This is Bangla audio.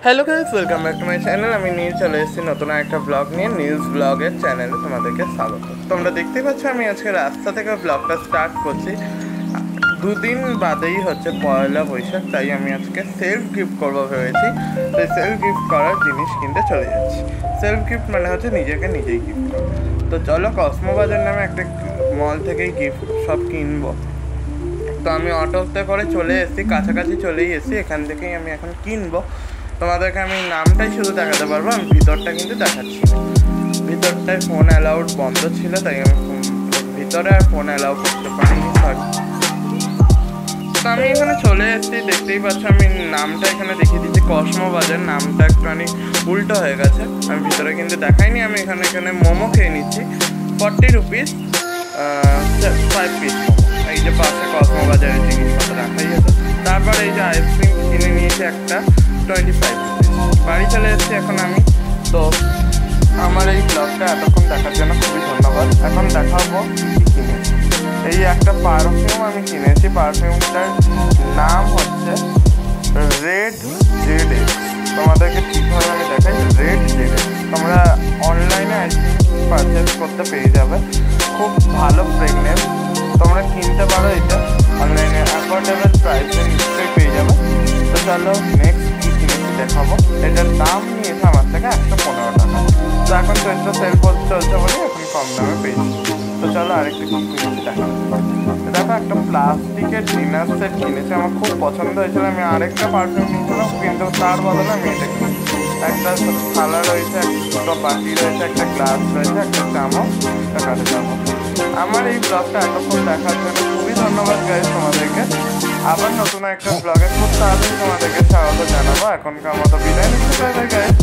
Hello guys, welcome back to my channel. আমি নিয়ে চলে এসেছি নতুন একটা ব্লগ নিয়ে। নিউজ ব্লগের চ্যানেলে তোমাদেরকে স্বাগত। তোমরা দেখতেই পাচ্ছ আমি আজকে রাস্তা থেকে ব্লগটা স্টার্ট করছি। দুদিন বাদেই হচ্ছে পয়লা বৈশাখ, তাই আমি আজকে সেলফ গিফট করবো ভেবেছি। তাই সেলফ গিফট করার জিনিস কিনতে চলে যাচ্ছি। সেলফ গিফট মানে হচ্ছে নিজেকে নিজেই গিফট করা। তো চলো, কসমো বাজার নামে একটা মল থেকেই গিফট সব কিনবো। তো আমি অটোতে করে চলে এসেছি, কাছাকাছি চলেই এসেছি। এখান থেকেই আমি এখন কিনবো। তোমাদেরকে আমি নামটাই শুধু দেখাতে পারবো, আমি ভিতরটা কিন্তু দেখাচ্ছি না। ভিতরটায় ফোন অ্যালাউড বন্ধ ছিল, তাই আমি ভিতরে আর ফোন অ্যালাউ করতে পারিনি। তো আমি এখানে চলে এসেছি, দেখতেই পাচ্ছ আমি নামটা এখানে দেখিয়ে দিচ্ছি কসমো বাজার। নামটা একটুখানি উল্টো হয়ে গেছে, আমি ভিতরে কিন্তু দেখাইনি। আমি এখানে মোমো খেয়ে নিচ্ছি 40 রুপিস 5 পিস মোমো। এই যে পাশে কসমো বাজারের জিনিসপত্র রাখাই আছে। তারপর এই যে আইসক্রিম কিনে নিয়েছি একটা 25 রুপিস। বাড়ি চলে এসেছি এখন আমি। তো আমার এই ব্লগটা এতক্ষণ দেখার জন্য খুবই ধন্যবাদ। এখন দেখাবো কী কিনেছি। এই একটা পারফিউম আমি কিনেছি। পারফিউমটার নাম হচ্ছে রেড জেড এক্স। তোমাদেরকে ঠিকভাবে আমি দেখাই, রেড জেড এক্স। তোমরা অনলাইনে আইসক্রিম পারচেস করতে পেয়ে যাবে, খুব ভালো ফ্রেগনেন্স। তোমরা কিনতে পারো, এটা অনলাইনে অ্যাফোর্ডেবল প্রাইসে নিশ্চয়ই পেয়ে যাবে। তো চলো নেক্সট কী কিনেছি দেখাবো। এটার দাম নিয়েছে আমার থেকে 115 টাকা। তো এখন চৈত্র সেল চলছে বলে এখন কম দামে পেয়েছি। তো চলো আরেকটা কী কিনেছি দেখাবো। দেখো, একটা প্লাস্টিকের ডিনার সেট কিনেছি, আমার খুব পছন্দ হয়েছিল। আমি আরেকটা পারফিউম নিয়েছিলাম, কিন্তু তার বদলে আমি এটা কিনেছি। একটা থালা রয়েছে, একটা বাটি রয়েছে, একটা গ্লাস রয়েছে, একটা চামচ, একটা কাঠের চামচ। আমার এই ব্লগটা এতক্ষণ দেখার জন্য খুবই ধন্যবাদ গাইজ তোমাদেরকে। আবার নতুন একটা ব্লগে খুব তাড়াতাড়ি তোমাদেরকে স্বাগত জানাবো। এখনকার মতো বিদায় নিতে পারবে গাইজ।